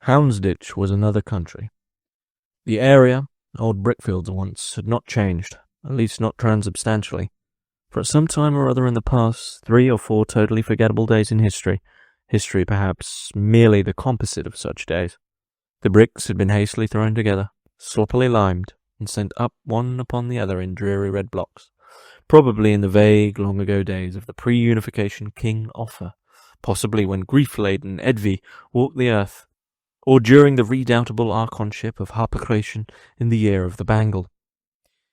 Houndsditch was another country. The area, old brickfields once, had not changed, at least not transubstantially. For at some time or other in the past, 3 or 4 totally forgettable days in history perhaps merely the composite of such days, the bricks had been hastily thrown together, sloppily limed, and sent up one upon the other in dreary red blocks, probably in the vague long-ago days of the pre-unification King Offa, possibly when grief-laden Edwy walked the earth, or during the redoubtable archonship of Harpocration in the year of the Bangle.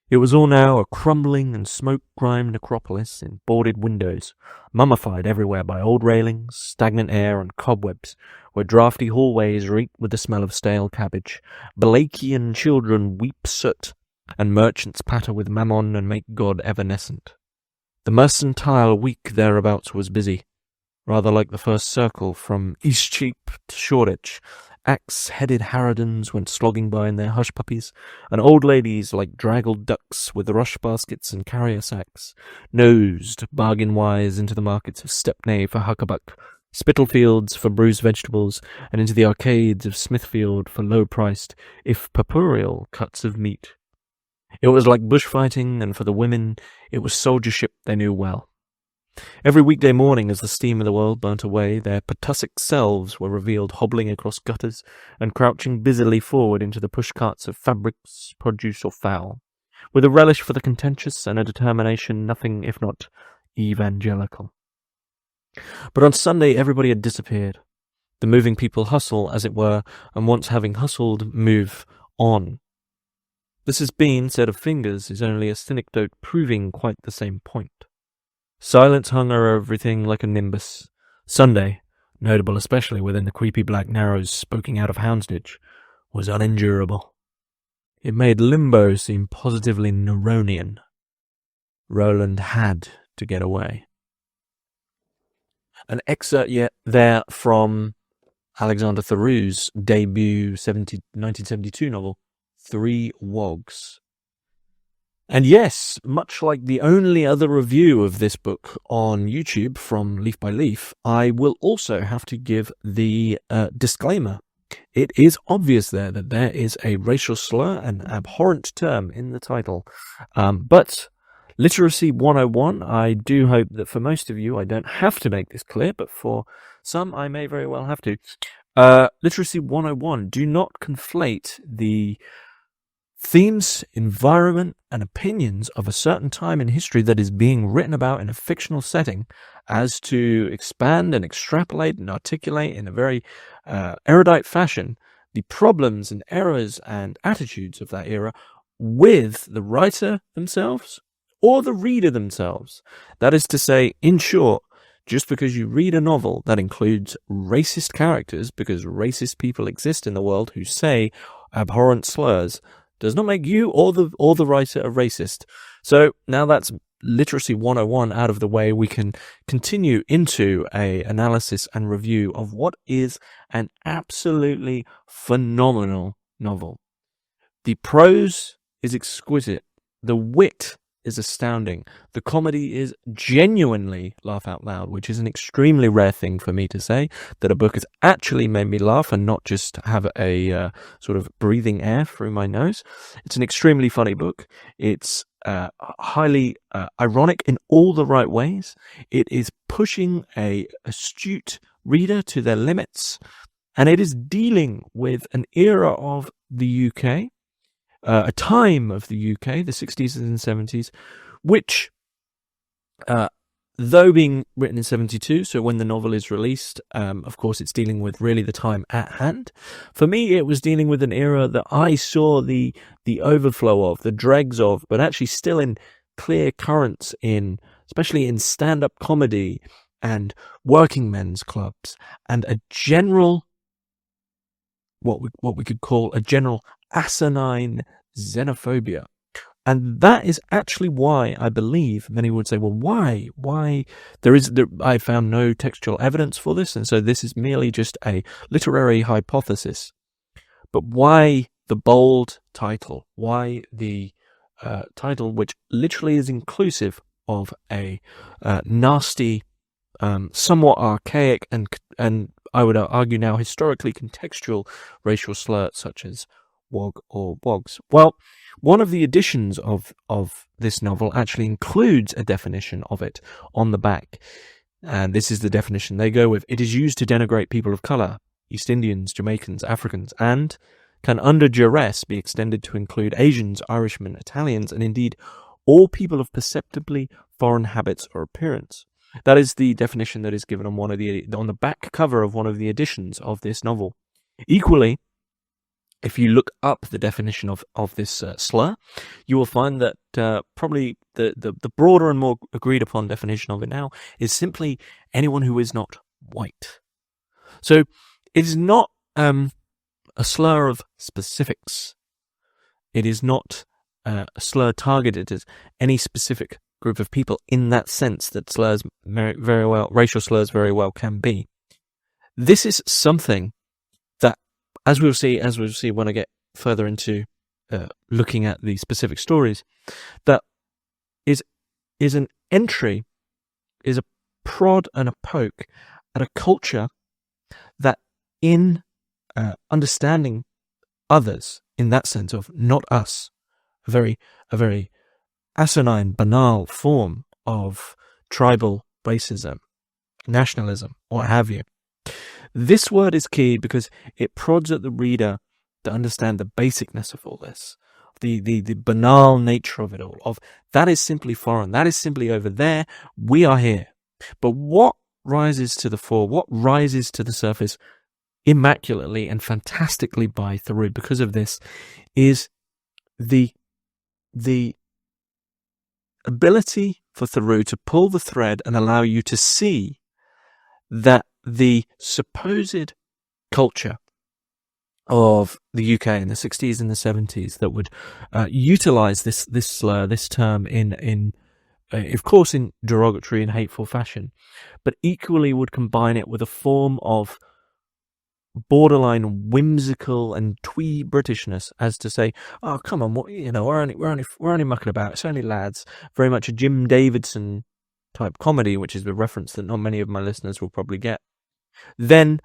It was all now a crumbling and smoke-grimed necropolis in boarded windows, mummified everywhere by old railings, stagnant air, and cobwebs, where draughty hallways reeked with the smell of stale cabbage, Balakian children weep soot, and merchants patter with mammon and make God evanescent. The mercantile week thereabouts was busy, rather like the first circle from Eastcheap to Shoreditch. Axe-headed harridans went slogging by in their hush-puppies, and old ladies, like draggled ducks with rush-baskets and carrier-sacks, nosed, bargain-wise, into the markets of Stepney for huckabuck, Spitalfields for bruised vegetables, and into the arcades of Smithfield for low-priced, if purpureal, cuts of meat. It was like bushfighting, and for the women, it was soldiership they knew well. Every weekday morning, as the steam of the world burnt away, their pertussic selves were revealed hobbling across gutters and crouching busily forward into the pushcarts of fabrics, produce, or fowl, with a relish for the contentious and a determination nothing if not evangelical. But on Sunday everybody had disappeared. The moving people hustle, as it were, and once having hustled, move on. This has been, said of fingers, is only a synecdoche proving quite the same point. Silence hung over everything like a nimbus. Sunday, notable especially within the creepy black narrows spoken out of Houndsditch, was unendurable. It made Limbo seem positively Neronian. Roland had to get away. An excerpt yet there from Alexander Theroux's debut 1972 novel, 3 Wogs. And yes, much like the only other review of this book on YouTube from Leaf by Leaf, I will also have to give the disclaimer. It is obvious there that there is a racial slur, an abhorrent term in the title. But Literacy 101, I do hope that for most of you I don't have to make this clear, but for some I may very well have to. Literacy 101, do not conflate the themes, environment, and opinions of a certain time in history that is being written about in a fictional setting as to expand and extrapolate and articulate in a very erudite fashion the problems and errors and attitudes of that era with the writer themselves or the reader themselves. That is to say, in short, just because you read a novel that includes racist characters, because racist people exist in the world who say abhorrent slurs, does not make you or the writer a racist. So now that's Literacy 101 out of the way, we can continue into a analysis and review of what is an absolutely phenomenal novel. The prose is exquisite. The wit is astounding. The comedy is genuinely laugh out loud, which is an extremely rare thing for me to say, that a book has actually made me laugh and not just have a sort of breathing air through my nose. It's an extremely funny book. It's highly ironic in all the right ways. It is pushing a astute reader to their limits, and it is dealing with an era of the UK, a time of the UK, the 60s and 70s, which, though being written in 72, so when the novel is released, of course it's dealing with really the time at hand. For me, it was dealing with an era that I saw the overflow of, the dregs of, but actually still in clear currents in, especially in stand-up comedy and working men's clubs, and a general, what we could call a general asinine xenophobia. And that is actually why I believe many would say, well, why? I found no textual evidence for this, and so this is merely just a literary hypothesis. But why the bold title? Why the title which literally is inclusive of a nasty, somewhat archaic and I would argue now, historically contextual racial slur such as wog or wogs. Well, one of the editions of this novel actually includes a definition of it on the back. And this is the definition they go with. It is used to denigrate people of colour, East Indians, Jamaicans, Africans, and can under duress be extended to include Asians, Irishmen, Italians, and indeed all people of perceptibly foreign habits or appearance. That is the definition that is given on on the back cover of one of the editions of this novel. Equally, if you look up the definition of this slur, you will find that probably the broader and more agreed upon definition of it now is simply anyone who is not white. So it is not a slur of specifics. It is not a slur targeted at any specific group of people in that sense that slurs very well, racial slurs very well can be. This is something that, as we'll see when I get further into looking at the specific stories, that is an entry, is a prod and a poke at a culture that in understanding others in that sense of not us, a very asinine, banal form of tribal racism, nationalism, what have you. This word is key because it prods at the reader to understand the basicness of all this, the banal nature of it all, of that is simply foreign, that is simply over there, we are here. But what rises to the fore, what rises to the surface immaculately and fantastically by Theroux because of this is the ability for Theroux to pull the thread and allow you to see that the supposed culture of the UK in the 60s and the 70s that would utilize this slur, this term in of course in derogatory and hateful fashion, but equally would combine it with a form of borderline whimsical and twee Britishness, as to say, "Oh, come on, we're only mucking about. It's only lads." Very much a Jim Davidson type comedy, which is a reference that not many of my listeners will probably get. Then,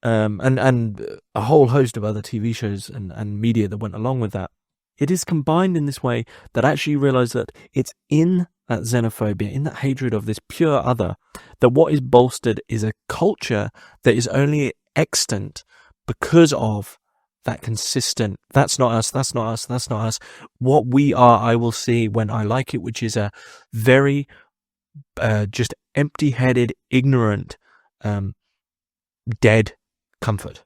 and a whole host of other TV shows and media that went along with that. It is combined in this way that actually you realise that it's in that xenophobia, in that hatred of this pure other, that what is bolstered is a culture that is only extant because of that consistent, that's not us, that's not us, that's not us. What we are, I will see when I like it, which is a very just empty-headed, ignorant, dead comfort.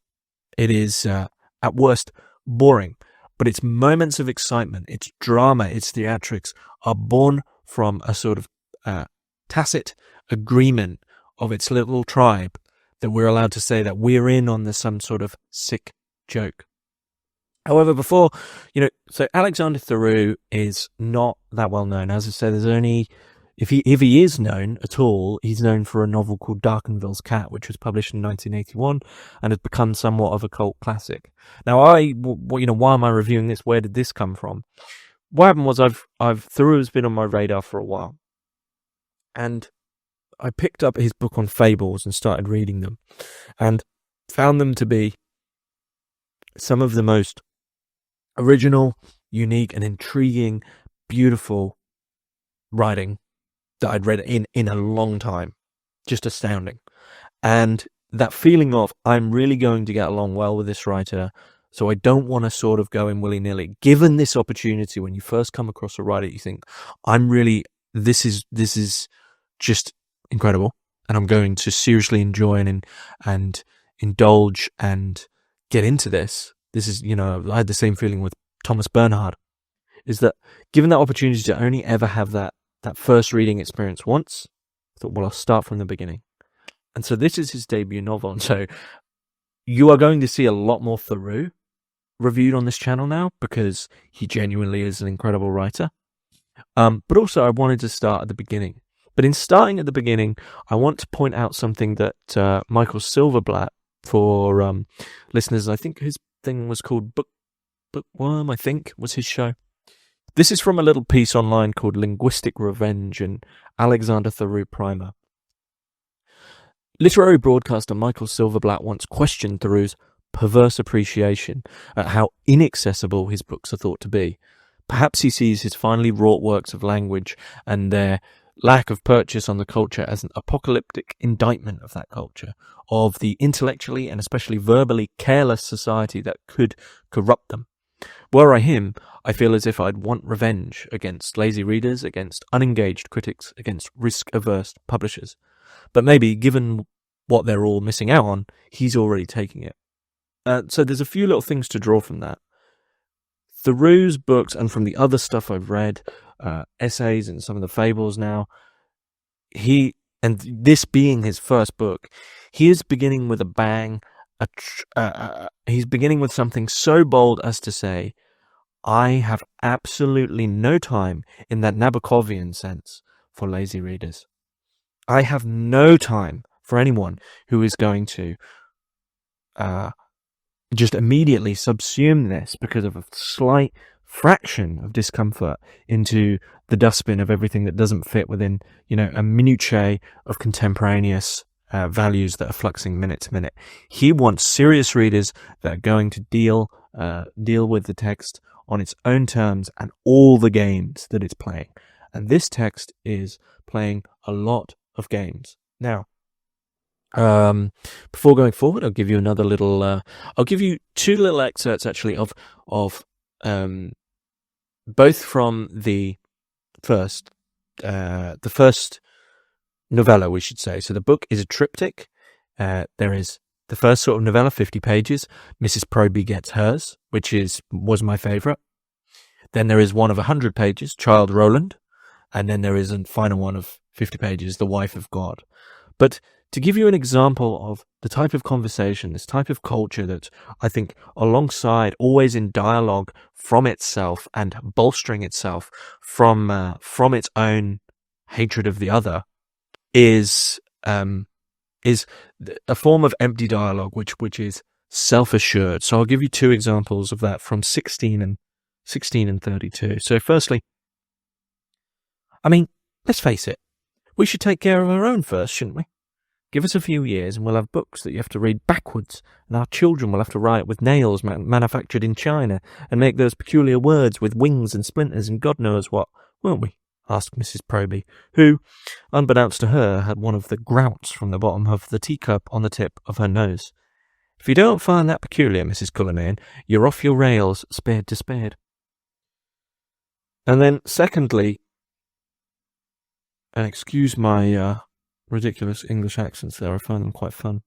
It is, at worst, boring, but its moments of excitement, its drama, its theatrics are born from a sort of tacit agreement of its little tribe that we're allowed to say that we're in on some sort of sick joke. However, before, so Alexander Theroux is not that well known. As I said, there's only, if he is known at all, he's known for a novel called Darkenville's Cat, which was published in 1981 and has become somewhat of a cult classic. Now, why am I reviewing this? Where did this come from? What happened was Theroux has been on my radar for a while, and I picked up his book on fables and started reading them and found them to be some of the most original, unique and intriguing, beautiful writing that I'd read in a long time. Just astounding. And that feeling of, I'm really going to get along well with this writer, so I don't want to sort of go in willy-nilly. Given this opportunity, when you first come across a writer, you think, this is just incredible, and I'm going to seriously enjoy and indulge and get into this. This is, I had the same feeling with Thomas Bernhard, is that given that opportunity to only ever have that first reading experience once, I thought, well, I'll start from the beginning. And so this is his debut novel, and so you are going to see a lot more Theroux reviewed on this channel now, because he genuinely is an incredible writer. But also I wanted to start at the beginning. But in starting at the beginning, I want to point out something that Michael Silverblatt, for listeners, I think his thing was called Bookworm, I think, was his show. This is from a little piece online called Linguistic Revenge and Alexander Theroux Primer. Literary broadcaster Michael Silverblatt once questioned Theroux's perverse appreciation at how inaccessible his books are thought to be. Perhaps he sees his finely wrought works of language and their lack of purchase on the culture as an apocalyptic indictment of that culture, of the intellectually and especially verbally careless society that could corrupt them. Were I him, I feel as if I'd want revenge against lazy readers, against unengaged critics, against risk-averse publishers. But maybe, given what they're all missing out on, he's already taking it. So there's a few little things to draw from that. Theroux's books, and from the other stuff I've read, essays and some of the fables now, and this being his first book, he is beginning with a bang. He's beginning with something so bold as to say, I have absolutely no time in that Nabokovian sense for lazy readers. I have no time for anyone who is going to just immediately subsume this because of a slight fraction of discomfort into the dustbin of everything that doesn't fit within, a minutiae of contemporaneous values that are fluxing minute to minute. He wants serious readers that are going to deal with the text on its own terms and all the games that it's playing. And this text is playing a lot of games. Now, before going forward, I'll give you another little. I'll give you two little excerpts actually of both from the first novella, we should say. So the book is a triptych. There is the first sort of novella, 50 pages. Mrs. Proby Gets Hers, which was my favourite. Then there is one of 100 pages, Child Roland, and then there is a final one of 50 pages, The Wife of God. But to give you an example of the type of conversation, this type of culture that I think alongside, always in dialogue from itself and bolstering itself from its own hatred of the other, is a form of empty dialogue which is self-assured. So I'll give you two examples of that from 16 and 32. So firstly, let's face it, we should take care of our own first, shouldn't we? Give us a few years and we'll have books that you have to read backwards, and our children will have to write with nails manufactured in China and make those peculiar words with wings and splinters and God knows what, won't we? Asked Mrs. Proby, who, unbeknownst to her, had one of the grouts from the bottom of the teacup on the tip of her nose. If you don't find that peculiar, Mrs. Cullinane, you're off your rails, spade to spade. And then, secondly, and excuse my ridiculous English accents there, I find them quite fun.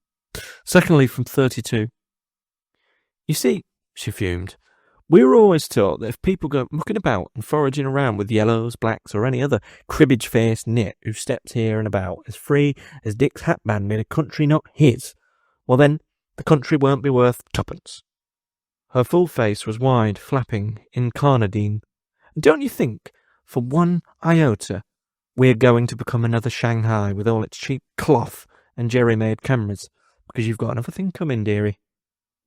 Secondly, from 32. You see, she fumed, we were always taught that if people go mucking about and foraging around with yellows, blacks, or any other cribbage-faced nit who steps here and about as free as Dick's hatband in a country not his, well then, the country won't be worth twopence. Her full face was wide, flapping, incarnadine. And don't you think, for one iota, we're going to become another Shanghai with all its cheap cloth and jerry-made cameras, because you've got another thing coming, dearie.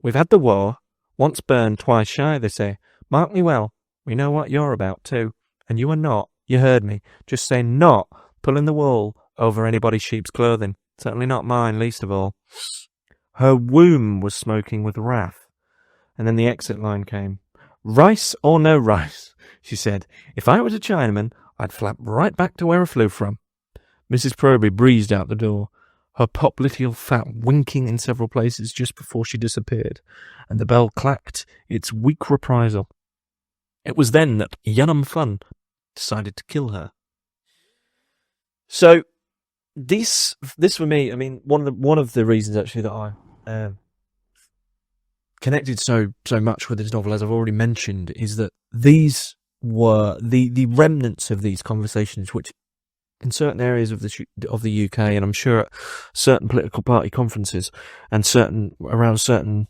We've had the war, once burned, twice shy, they say. Mark me well, we know what you're about too, and you are not, you heard me, just say not pulling the wool over anybody's sheep's clothing, certainly not mine, least of all. Her womb was smoking with wrath, and then the exit line came. Rice or no rice, she said, if I was a Chinaman, I'd flap right back to where I flew from. Mrs. Proby breezed out the door, her popliteal fat winking in several places just before she disappeared, and the bell clacked its weak reprisal. It was then that Yunum Fun decided to kill her. So, this for me, one of the reasons actually that I connected so much with this novel, as I've already mentioned, is that these were the remnants of these conversations, which in certain areas of the UK, and I'm sure at certain political party conferences and around certain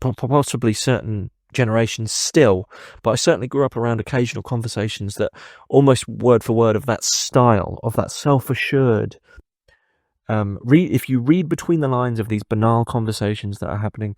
possibly certain generations still, but I certainly grew up around occasional conversations that almost word for word of that style, of that self-assured. If you read between the lines of these banal conversations that are happening,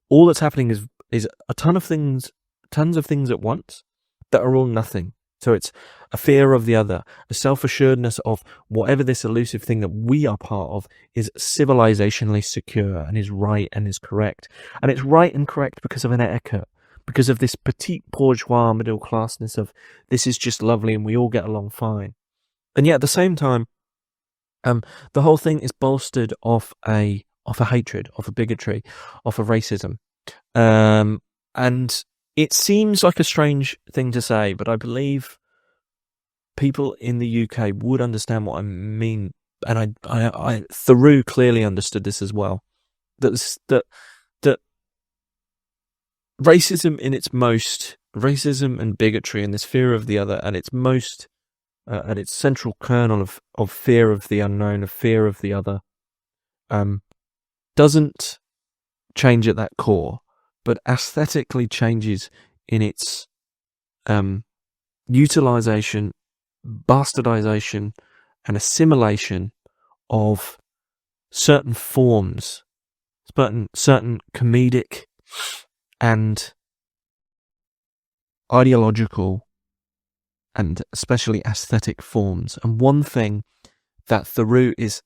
all that's happening is tons of things at once that are all nothing. So it's a fear of the other, a self-assuredness of whatever this elusive thing that we are part of is civilizationally secure and is right and is correct. And it's right and correct because of an etiquette, because of this petite bourgeois middle classness of this is just lovely and we all get along fine. And yet at the same time, the whole thing is bolstered off a hatred, off a bigotry, off a racism. And it seems like a strange thing to say, but I believe people in the UK would understand what I mean. And I Theroux clearly understood this as well. That racism and bigotry and this fear of the other at its central kernel of fear of the unknown, of fear of the other, doesn't change at that core, but aesthetically changes in its utilization, bastardization, and assimilation of certain forms, certain comedic and ideological and especially aesthetic forms. And one thing that Theroux is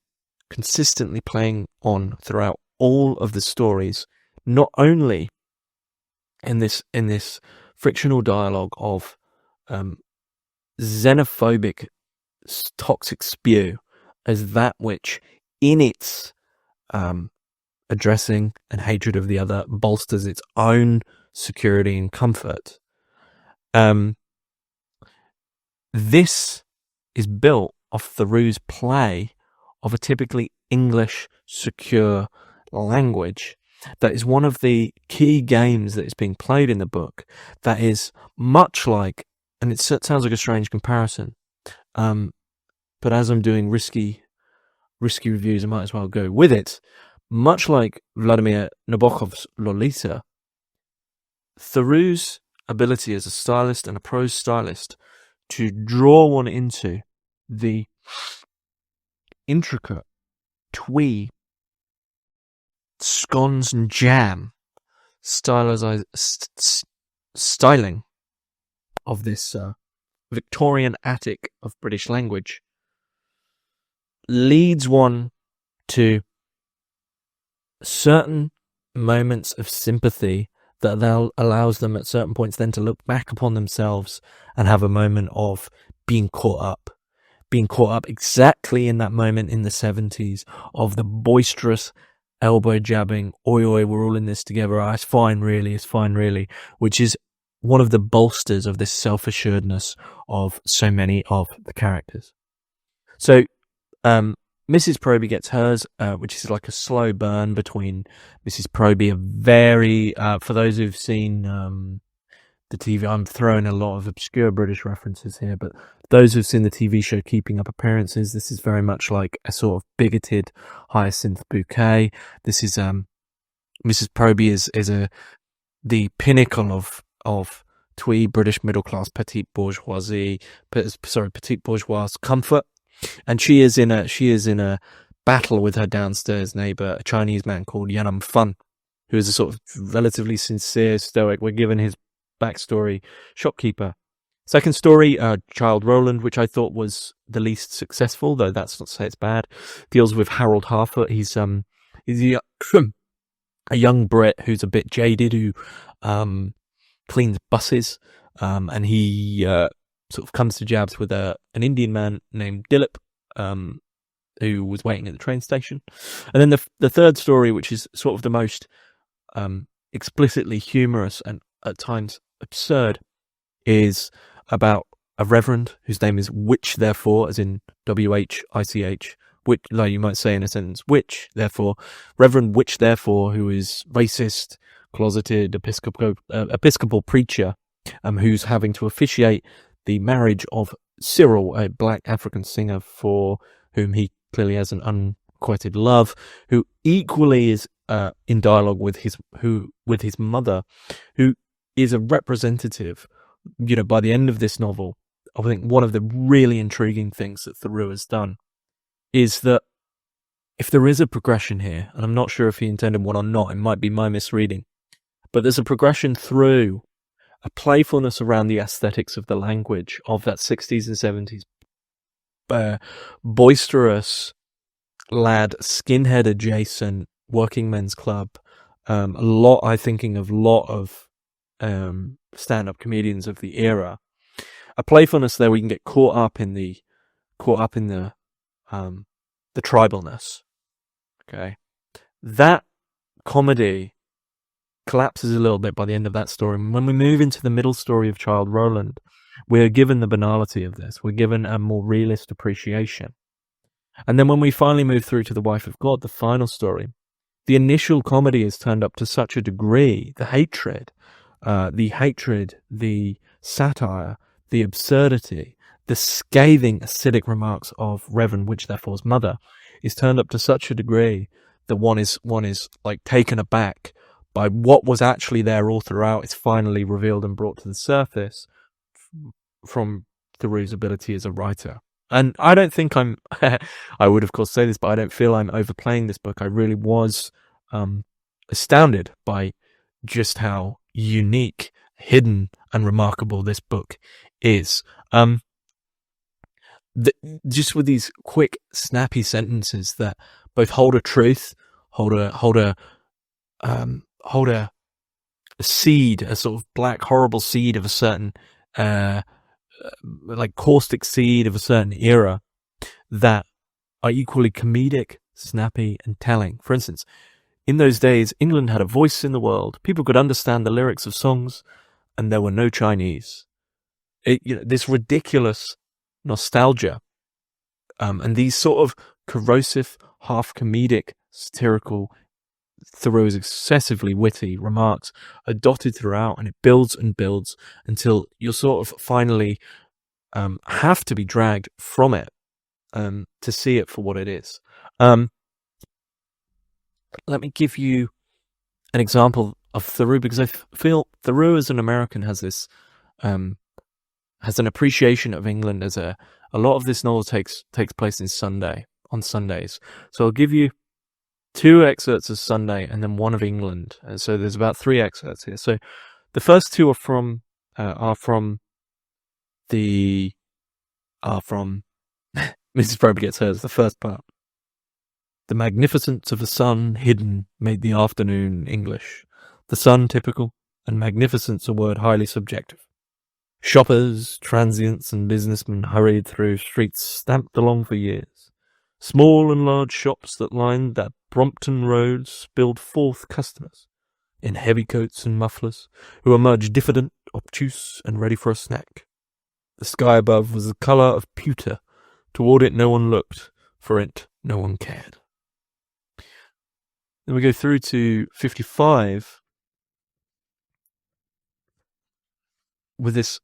consistently playing on throughout all of the stories, not only in this frictional dialogue of xenophobic toxic spew, as that which in its addressing and hatred of the other bolsters its own security and comfort. This is built off Theroux's play of a typically English secure language that is one of the key games that is being played in the book, that is much like, and it sounds like a strange comparison, but as I'm doing risky reviews, I might as well go with it. Much like Vladimir Nabokov's Lolita, Theroux's ability as a stylist and a prose stylist to draw one into the intricate twee scones and jam styling of this Victorian attic of British language leads one to certain moments of sympathy that allows them at certain points then to look back upon themselves and have a moment of being caught up exactly in that moment in the 70s of the boisterous elbow jabbing, oi, we're all in this together, it's fine really, which is one of the bolsters of this self-assuredness of so many of the characters. So, Mrs. Proby gets hers, which is like a slow burn between Mrs. Proby, a very, for those who've seen the TV, I'm throwing a lot of obscure British references here, but those who've seen the TV show Keeping Up Appearances, this is very much like a sort of bigoted Hyacinth Bouquet. This is, Mrs. Proby is the pinnacle of twee British middle class petite bourgeois comfort. And she is in a battle with her downstairs neighbour, a Chinese man called Yanam Fun, who is a sort of relatively sincere, stoic, we're given his backstory, shopkeeper. Second story, Child Roland, which I thought was the least successful, though that's not to say it's bad, deals with Harold Harfoot. He's a young Brit who's a bit jaded, who cleans buses, and he sort of comes to jabs with an Indian man named Dilip, who was waiting at the train station. And then the third story, which is sort of the most explicitly humorous and at times absurd, is about a reverend whose name is Which Therefore, as in W-H-I-C-H, which, like you might say in a sentence, which therefore, Reverend Which Therefore, who is racist, closeted Episcopal preacher, who's having to officiate the marriage of Cyril, a black African singer for whom he clearly has an unrequited love, who equally is in dialogue with his mother, who is a representative. You know, by the end of this novel, I think one of the really intriguing things that Theroux has done is that if there is a progression here, and I'm not sure if he intended one or not, it might be my misreading, but there's a progression through a playfulness around the aesthetics of the language of that 60s and 70s boisterous lad, skinhead adjacent working men's club. A lot of stand-up comedians of the era. A playfulness there, we can get caught up in the tribalness. Okay, that comedy collapses a little bit by the end of that story. When we move into the middle story of Childe Roland, we're given the banality of this. We're given a more realist appreciation. And then when we finally move through to The Wife of God, the final story, the initial comedy is turned up to such a degree, the hatred, the satire, the absurdity, the scathing, acidic remarks of Reverend Witch Therefore's mother is turned up to such a degree that one is like taken aback by what was actually there all throughout. It's finally revealed and brought to the surface from Theroux's ability as a writer. And I don't think I would of course say this, but I don't feel I'm overplaying this book. I really was astounded by just how unique, hidden, and remarkable this book is. Just with these quick, snappy sentences that both hold a truth, hold a seed, a sort of black, horrible seed of a certain, like caustic seed of a certain era, that are equally comedic, snappy, and telling. For instance, in those days, England had a voice in the world. People could understand the lyrics of songs, and there were no Chinese. This ridiculous nostalgia, and these sort of corrosive, half-comedic, satirical, Theroux's excessively witty remarks are dotted throughout, and it builds and builds until you're sort of finally have to be dragged from it to see it for what it is. Let me give you an example of Theroux, because I feel Theroux as an American has this has an appreciation of England as a lot of this novel takes place on Sundays. So I'll give you 2 excerpts of Sunday and then 1 of England. And so there's about 3 excerpts here. So the first 2 are from Mrs. Probie gets hers, the first part. The magnificence of the sun hidden made the afternoon English. The sun typical, and magnificence a word highly subjective. Shoppers, transients, and businessmen hurried through streets stamped along for years. Small and large shops that lined that Brompton road spilled forth customers, in heavy coats and mufflers, who emerged diffident, obtuse, and ready for a snack. The sky above was the colour of pewter. Toward it no one looked, for it no one cared. Then we go through to 55, with this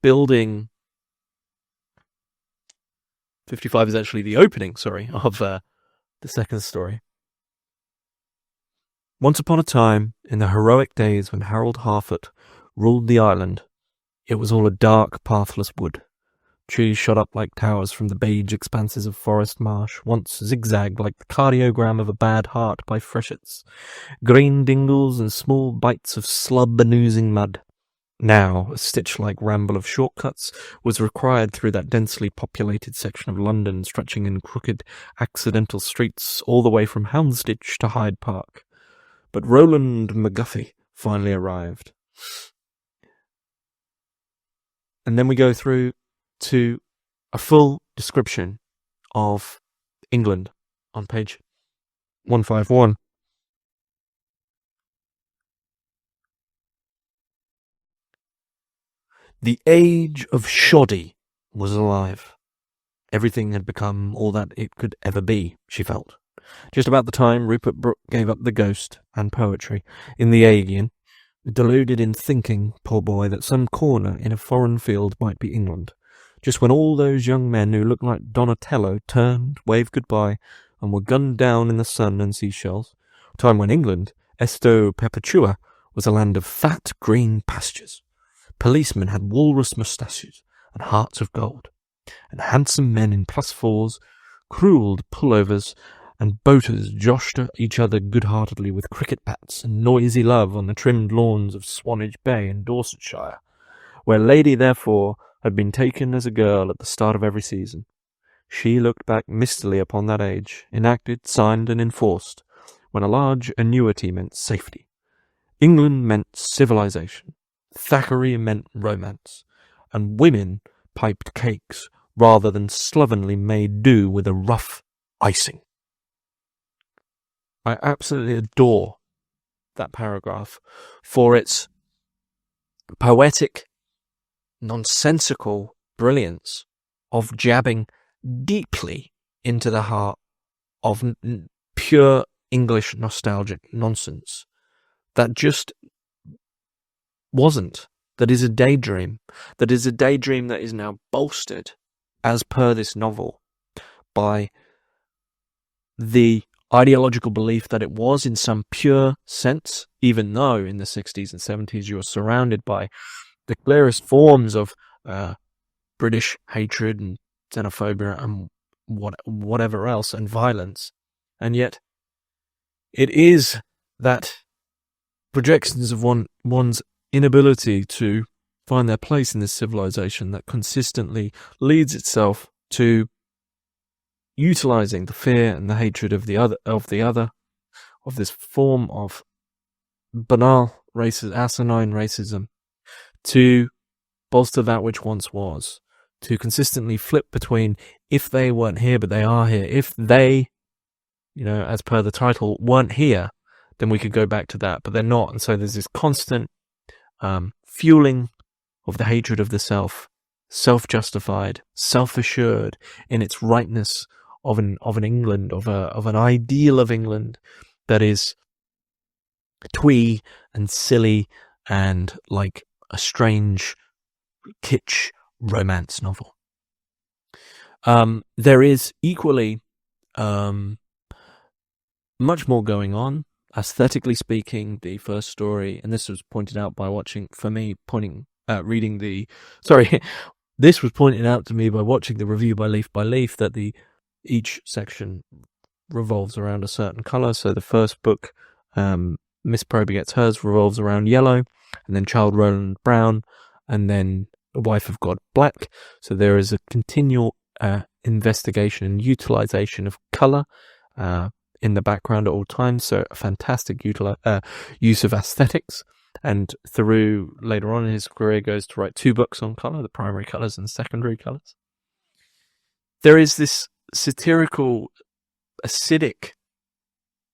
building. 55 is actually the opening, of the second story. Once upon a time, in the heroic days when Harold Harfoot ruled the island, it was all a dark, pathless wood. Trees shot up like towers from the beige expanses of forest marsh, once zigzagged like the cardiogram of a bad heart by freshets, green dingles and small bites of slub and oozing mud. Now, a stitch-like ramble of shortcuts was required through that densely populated section of London, stretching in crooked, accidental streets all the way from Houndsditch to Hyde Park. But Roland McGuffey finally arrived. And then we go through to a full description of England on page 151. The age of shoddy was alive. Everything had become all that it could ever be, she felt. Just about the time Rupert Brooke gave up the ghost and poetry in The Alien, deluded in thinking, poor boy, that some corner in a foreign field might be England. Just when all those young men who looked like Donatello turned, waved goodbye, and were gunned down in the sun and seashells. A time when England, Esto Perpetua, was a land of fat green pastures. Policemen had walrus moustaches and hearts of gold, and handsome men in +4s, cruelled pullovers, and boaters joshed each other good-heartedly with cricket bats and noisy love on the trimmed lawns of Swanage Bay in Dorsetshire, where Lady, therefore, had been taken as a girl at the start of every season. She looked back mistily upon that age, enacted, signed, and enforced, when a large annuity meant safety. England meant civilization. Thackeray meant romance. And women piped cakes rather than slovenly made do with a rough icing. I absolutely adore that paragraph for its poetic, nonsensical brilliance of jabbing deeply into the heart of pure English nostalgic nonsense that just wasn't, that is a daydream, that is now bolstered, as per this novel, by the ideological belief that it was in some pure sense, even though in the 60s and 70s you were surrounded by the clearest forms of British hatred and xenophobia and whatever else, and violence. And yet it is that projections of one's inability to find their place in this civilization that consistently leads itself to utilizing the fear and the hatred of the other, of this form of banal racism, asinine racism, to bolster that which once was, to consistently flip between if they weren't here but they are here, if they, as per the title, weren't here, then we could go back to that, but they're not. And so there's this constant fueling of the hatred of the self-justified, self-assured in its rightness of an England, of an ideal of England that is twee and silly and like a strange kitsch romance novel. There is equally much more going on. Aesthetically speaking, the first story, and this was pointed out by this was pointed out to me by watching the review by Leaf, that each section revolves around a certain colour. So the first book, Miss Proby Gets Hers, revolves around yellow, and then Child Roland brown, and then A Wife of God black. So there is a continual investigation and utilisation of colour in the background at all times, so a fantastic use of aesthetics. And Theroux, later on in his career, goes to write 2 books on colour, the primary colours and secondary colours. There is this satirical, acidic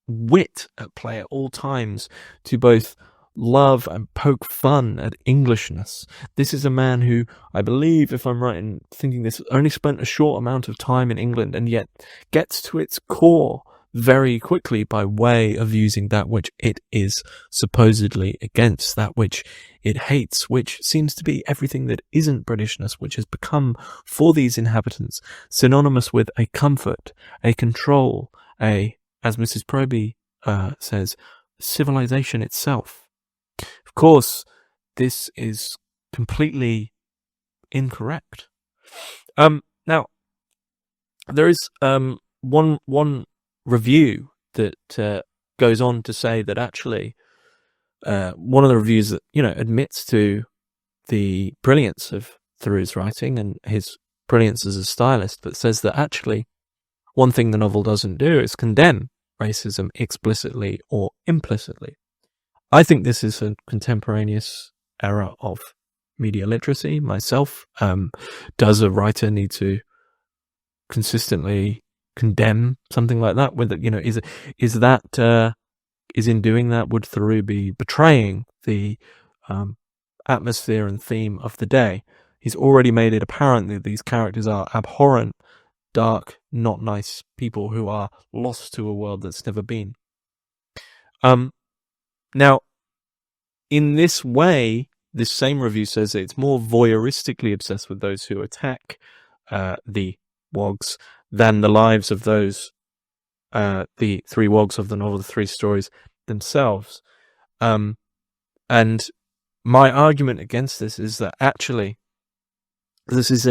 wit at play at all times to both love and poke fun at Englishness. This is a man who, I believe, if I'm right in thinking this, only spent a short amount of time in England, and yet gets to its core very quickly by way of using that which it is supposedly against, that which it hates, which seems to be everything that isn't Britishness, which has become, for these inhabitants, synonymous with a comfort, a control, as Mrs. Proby says, civilization itself. Of course, this is completely incorrect. Now, there is one review that goes on to say that actually one of the reviews that admits to the brilliance of Theroux's writing and his brilliance as a stylist, but says that actually one thing the novel doesn't do is condemn racism explicitly or implicitly. I think this is a contemporaneous era of media literacy. Myself, does a writer need to consistently condemn something like that? Whether is in doing that, would Theroux be betraying the atmosphere and theme of the day? He's already made it apparent that these characters are abhorrent, dark, not nice people who are lost to a world that's never been. Now, in this way, this same review says that it's more voyeuristically obsessed with those who attack the Wogs than the lives of those, the 3 Wogs of the novel, the 3 stories themselves. And my argument against this is that actually this is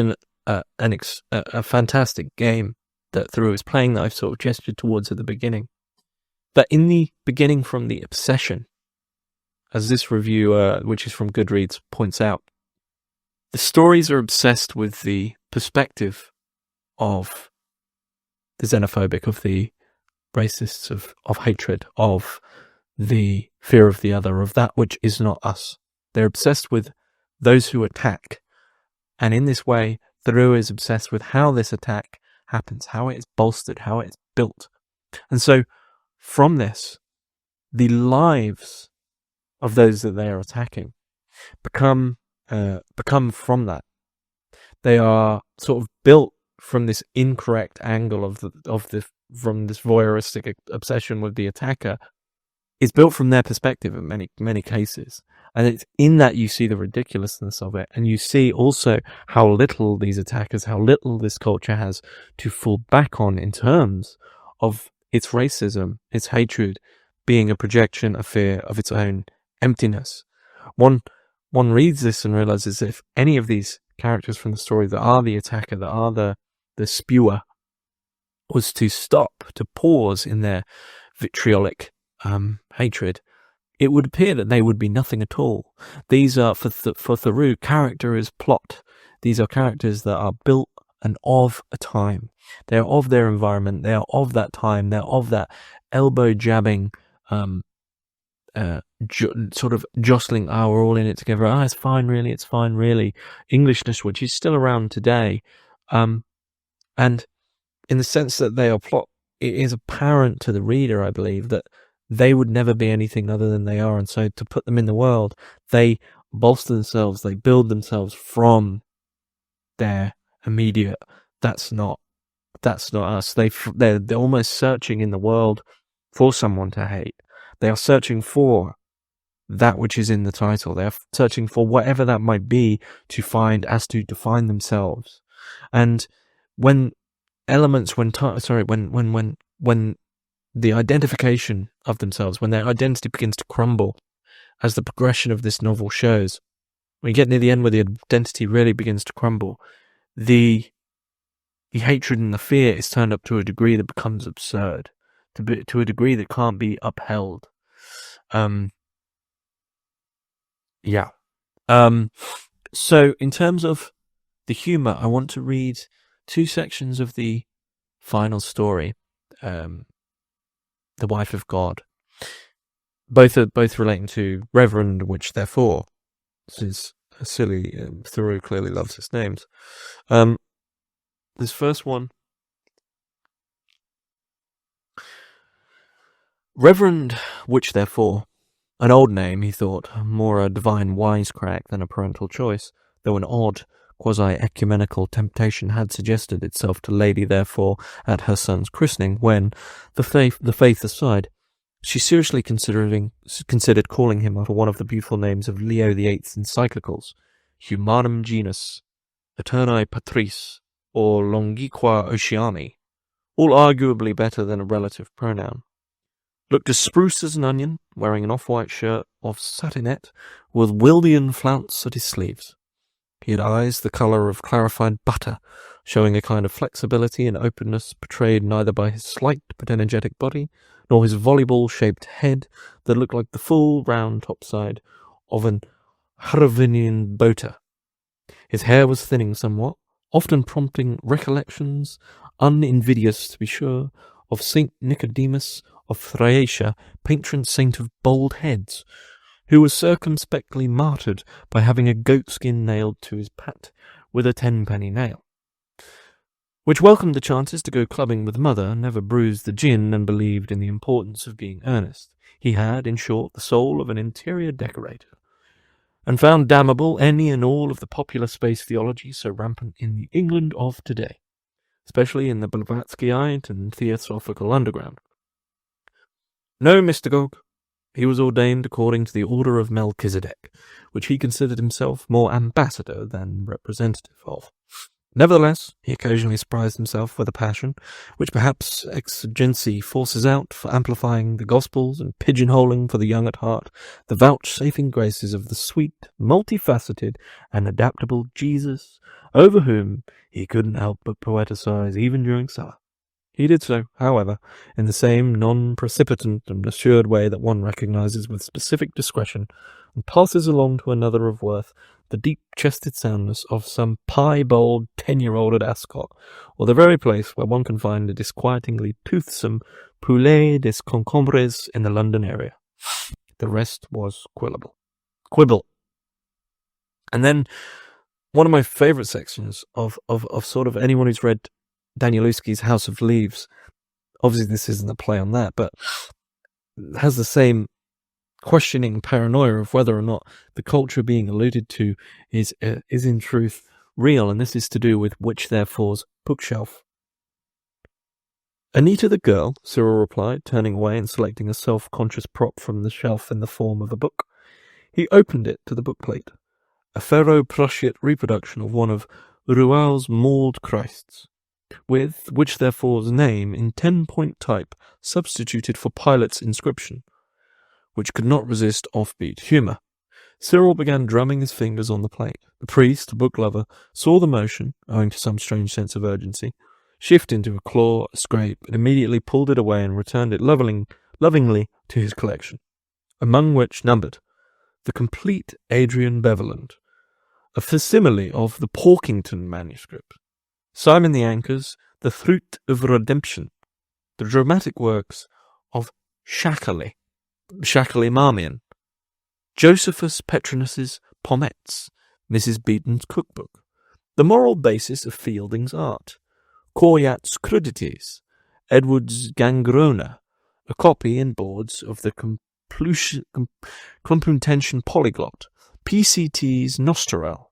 a fantastic game that Theroux is playing that I've sort of gestured towards at the beginning. That in the beginning, from the obsession, as this review, which is from Goodreads, points out, the stories are obsessed with the perspective of the xenophobic, of the racists, of hatred, of the fear of the other, of that which is not us. They're obsessed with those who attack. And in this way, Theroux is obsessed with how this attack happens, how it is bolstered, how it is built. And so, from this, the lives of those that they are attacking become from that. They are sort of built from this incorrect angle from this voyeuristic obsession with the attacker. It's built from their perspective in many cases. And it's in that you see the ridiculousness of it. And you see also how little these attackers, how little this culture has to fall back on in terms of its racism, its hatred, being a projection, a fear of its own emptiness. One reads this and realizes if any of these characters from the story that are the attacker, that are the spewer, was to stop, to pause in their vitriolic hatred, it would appear that they would be nothing at all. These are, for Theroux, character is plot. These are characters that are built and of a time. They are of their environment. They are of that time. They're of that elbow-jabbing, sort of jostling, we're all in it together. It's fine, really. Englishness, which is still around today. And in the sense that they are plot, it is apparent to the reader, I believe, that they would never be anything other than they are. And so to put them in the world, they bolster themselves, they build themselves from their immediate, that's not us. They're almost searching in the world for someone to hate. They are searching for that which is in the title. They are searching for whatever that might be to find as to define themselves. And when the identification of themselves, when their identity begins to crumble, as the progression of this novel shows, when you get near the end where the identity really begins to crumble, the hatred and the fear is turned up to a degree that becomes absurd, to a degree that can't be upheld. So in terms of the humour, I want to read two sections of the final story, The Wife of God. Both relating to Reverend, which therefore, this is a silly, Theroux clearly loves his names. This first one, Reverend, which therefore, an old name, he thought, more a divine wisecrack than a parental choice, though an odd, quasi-ecumenical temptation had suggested itself to Lady therefore at her son's christening, when, the faith aside, she seriously considered calling him after one of the beautiful names of Leo VIII's encyclicals, Humanum Genus, Aeternae Patris, or Longiqua Oceani, all arguably better than a relative pronoun. Looked as spruce as an onion, wearing an off-white shirt of satinette, with Wildean flounce at his sleeves. He had eyes the colour of clarified butter, showing a kind of flexibility and openness betrayed neither by his slight but energetic body, nor his volleyball-shaped head that looked like the full round topside of an Harovinian boater. His hair was thinning somewhat, often prompting recollections, uninvidious to be sure, of Saint Nicodemus of Thracia, patron saint of bald heads, who was circumspectly martyred by having a goatskin nailed to his pate with a 10-penny nail, which welcomed the chances to go clubbing with mother, never bruised the gin, and believed in the importance of being earnest. He had, in short, the soul of an interior decorator, and found damnable any and all of the popular space theology so rampant in the England of today, especially in the Blavatskyite and Theosophical underground. No mystagogue. He was ordained according to the order of Melchizedek, which he considered himself more ambassador than representative of. Nevertheless, he occasionally surprised himself with a passion, which perhaps exigency forces out for amplifying the Gospels and pigeonholing for the young at heart the vouchsafing graces of the sweet, multifaceted, and adaptable Jesus, over whom he couldn't help but poeticize even during summer. He did so, however, in the same non-precipitant and assured way that one recognizes with specific discretion, and passes along to another of worth the deep-chested soundness of some piebald 10-year-old at Ascot, or the very place where one can find a disquietingly toothsome poulet des concombres in the London area. The rest was quibble. And then one of my favourite sections of sort of anyone who's read Danielewski's House of Leaves, obviously this isn't a play on that, but has the same questioning paranoia of whether or not the culture being alluded to is in truth real, and this is to do with Which Therefore's bookshelf. Anita the girl, Cyril replied, turning away and selecting a self-conscious prop from the shelf in the form of a book. He opened it to the bookplate, a Ferro-Prussiate reproduction of one of Rouault's mauled Christs, with Which Therefore's name in 10-point type substituted for Pilate's inscription, which could not resist offbeat humour. Cyril began drumming his fingers on the plate. The priest, a book lover, saw the motion, owing to some strange sense of urgency, shift into a claw, a scrape, and immediately pulled it away and returned it lovingly to his collection, among which numbered the complete Adrian Beverland, a facsimile of the Porkington manuscript, Simon the Anchor's The Fruit of Redemption, the dramatic works of Shackley Marmion, Josephus Petronus's Pommettes, Mrs. Beeton's cookbook, the moral basis of Fielding's art, Coryat's Crudities, Edward's Gangrona, a copy in boards of the Complutensian Polyglot, PCT's Nosterel,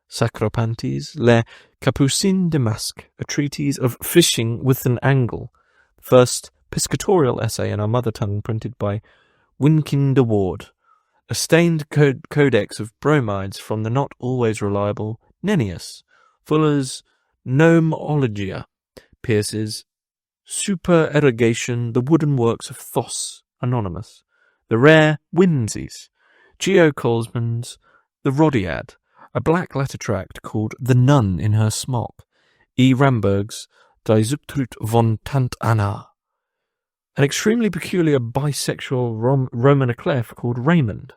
Sacropanti's Le Capucine de Masque, a treatise of fishing with an angle, first piscatorial essay in our mother tongue printed by Winkin de Ward, a stained codex of bromides from the not always reliable Nennius, Fuller's Gnomeologia, Pierce's Supererogation, the wooden works of Thos, Anonymous, the rare Winsies, Geo Colesman's The Rodiad, a black letter tract called The Nun in Her Smock, E. Ramberg's Die Zuchtruth von Tant Anna, an extremely peculiar bisexual Roman eclef called Raymond,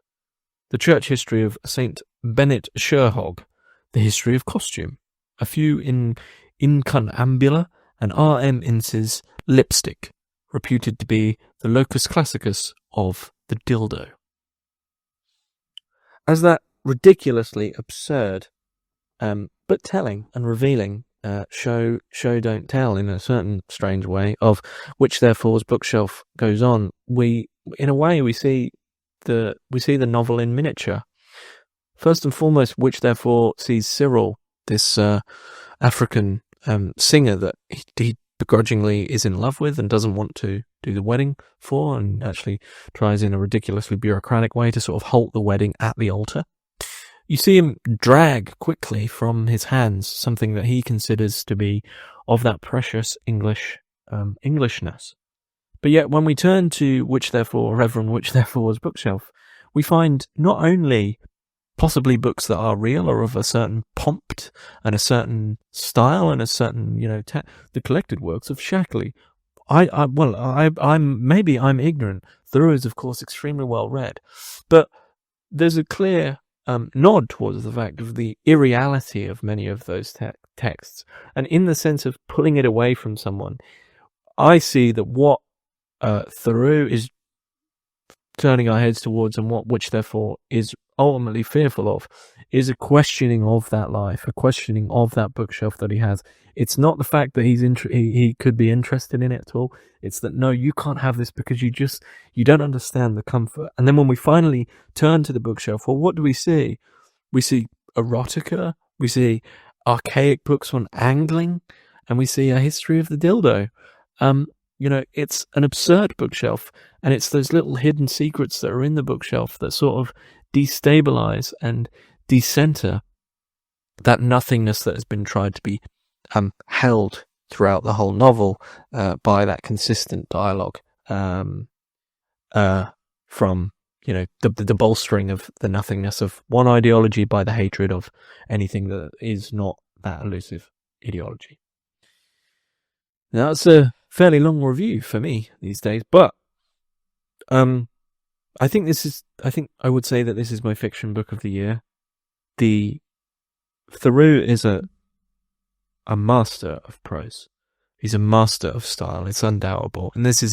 the church history of St. Bennet Sherhog, the history of costume, a few in Incunambula, and R. M. Ince's Lipstick, reputed to be the locus classicus of the dildo. As that ridiculously absurd, but telling and revealing show don't tell in a certain strange way of Which Therefore's bookshelf goes on, we see the novel in miniature. First and foremost, Which Therefore sees Cyril, this African singer that he begrudgingly is in love with and doesn't want to do the wedding for, and actually tries in a ridiculously bureaucratic way to sort of halt the wedding at the altar. You see him drag quickly from his hands something that he considers to be of that precious Englishness. But yet when we turn to Reverend Which Therefore's bookshelf, we find not only possibly books that are real or of a certain pomp and a certain style and a certain, the collected works of Shackley. I'm ignorant. Theroux is, of course, extremely well read, but there's a clear nod towards the fact of the irreality of many of those texts, and in the sense of pulling it away from someone, I see that what Theroux is turning our heads towards, and Which Therefore is ultimately fearful of, is a questioning of that life, a questioning of that bookshelf that he has. It's not the fact that he could be interested in it at all. It's that, no, you can't have this because you don't understand the comfort. And then when we finally turn to the bookshelf, well, what do we see? We see erotica, we see archaic books on angling, and we see a history of the dildo. It's an absurd bookshelf, and it's those little hidden secrets that are in the bookshelf that sort of destabilize and decenter that nothingness that has been tried to be held throughout the whole novel by that consistent dialogue from the bolstering of the nothingness of one ideology by the hatred of anything that is not that elusive ideology. Now, that's a fairly long review for me these days, but I think I would say that this is my fiction book of the year. Theroux is a master of prose. He's a master of style. It's undoubtable. And this is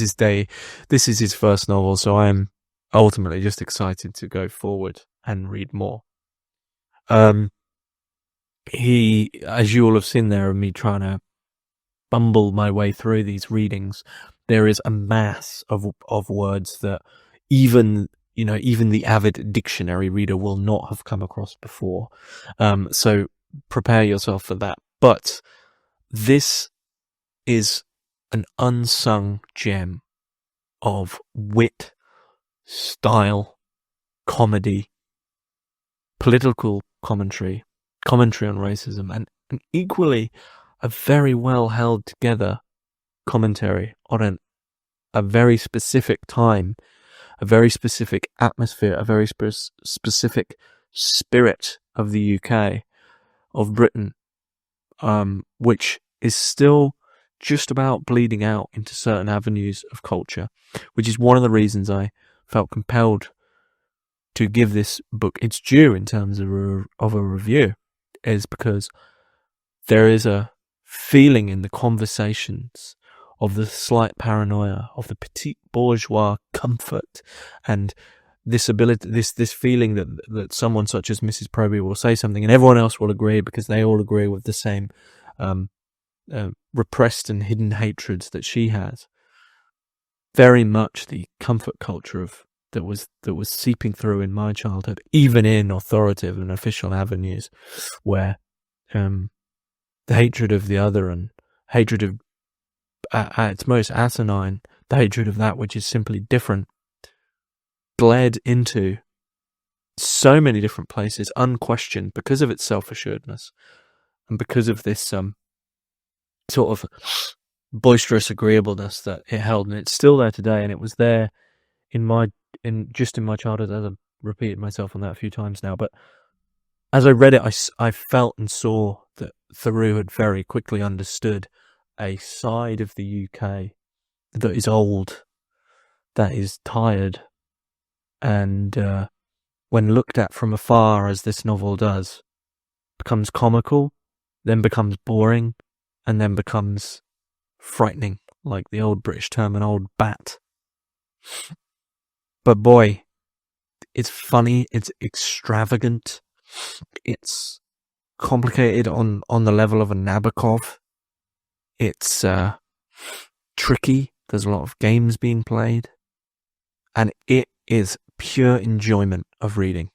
his first novel, so I am ultimately just excited to go forward and read more. As you all have seen there of me trying to bumble my way through these readings, there is a mass of words that even the avid dictionary reader will not have come across before. So prepare yourself for that. But this is an unsung gem of wit, style, comedy, political commentary on racism, and equally a very well held together commentary on a very specific time, a very specific atmosphere, a very specific spirit of the UK, of Britain, which is still just about bleeding out into certain avenues of culture, which is one of the reasons I felt compelled to give this book its due in terms of a review, is because there is a feeling in the conversations of the slight paranoia, of the petit bourgeois comfort, and this ability, this feeling that someone such as Mrs. Proby will say something and everyone else will agree because they all agree with the same repressed and hidden hatreds that she has. Very much the comfort culture that was seeping through in my childhood, even in authoritative and official avenues, where the hatred of the other and hatred of, at its most asinine, the hatred of that which is simply different, bled into so many different places, unquestioned, because of its self-assuredness and because of this sort of boisterous agreeableness that it held. And it's still there today, and it was there in my childhood, as I've repeated myself on that a few times now. But as I read it, I felt and saw that Theroux had very quickly understood a side of the UK that is old, that is tired, and when looked at from afar, as this novel does, becomes comical, then becomes boring, and then becomes frightening, like the old British term, an old bat. But boy, it's funny, it's extravagant, it's complicated on the level of a Nabokov, it's tricky, there's a lot of games being played, and it is pure enjoyment of reading.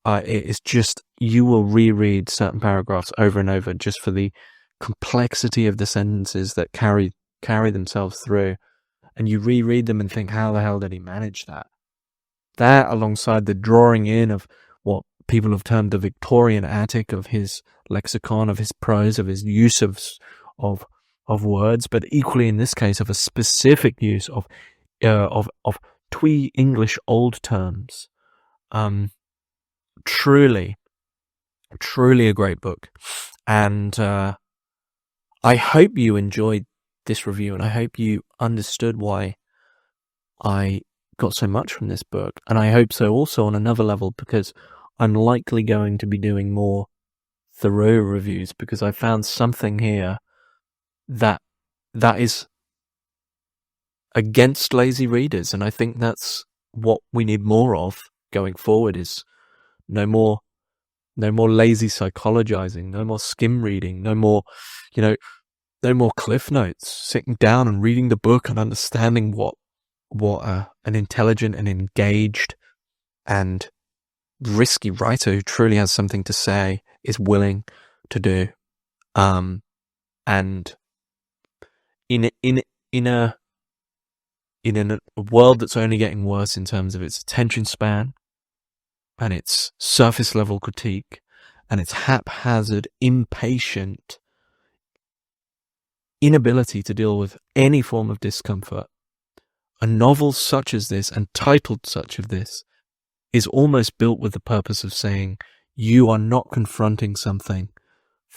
It is just, you will reread certain paragraphs over and over just for the complexity of the sentences that carry themselves through, and you reread them and think, how the hell did he manage that? That, alongside the drawing in of what people have termed the Victorian attic of his lexicon, of his prose, of his use of words, but equally in this case of a specific use of twee English old terms. Truly a great book, and I hope you enjoyed this review, and I hope you understood why I got so much from this book, and I hope so also on another level, because I'm likely going to be doing more Theroux reviews, because I found something here that is against lazy readers, and I think that's what we need more of going forward, is no more lazy psychologizing, no more skim reading, no more cliff notes, sitting down and reading the book and understanding what an intelligent and engaged and risky writer who truly has something to say is willing to do. And in a world that's only getting worse in terms of its attention span and its surface level critique and its haphazard, impatient inability to deal with any form of discomfort, a novel such as this and titled such as this is almost built with the purpose of saying, you are not confronting something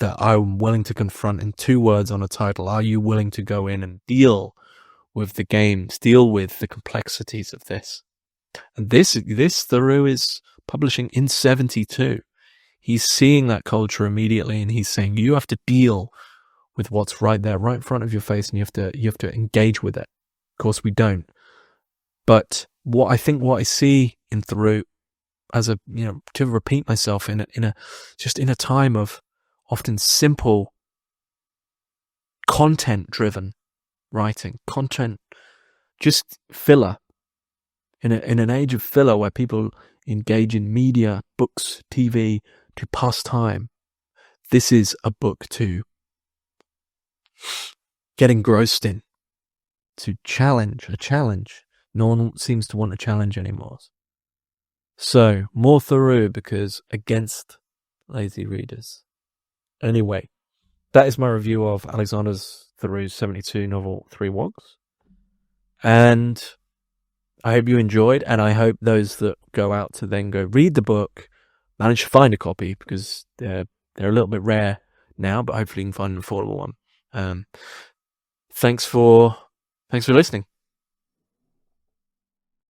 that I'm willing to confront in 2 words on a title. Are you willing to go in and deal with the games, deal with the complexities of this? And this Theroux is publishing in 72. He's seeing that culture immediately, and he's saying you have to deal with what's right there, right in front of your face, and you have to engage with it. Of course, we don't. But what I see in Theroux, as a, to repeat myself in a time of often simple content-driven writing, content, just filler. In an age of filler where people engage in media, books, TV to pass time, this is a book to get engrossed in, to challenge, a challenge. No one seems to want a challenge anymore. So, more Theroux, because against lazy readers. Anyway, that is my review of Alexander Theroux's 72 novel, Three Wogs. And I hope you enjoyed, and I hope those that go out to then go read the book manage to find a copy, because they're a little bit rare now, but hopefully you can find an affordable one. Thanks for listening.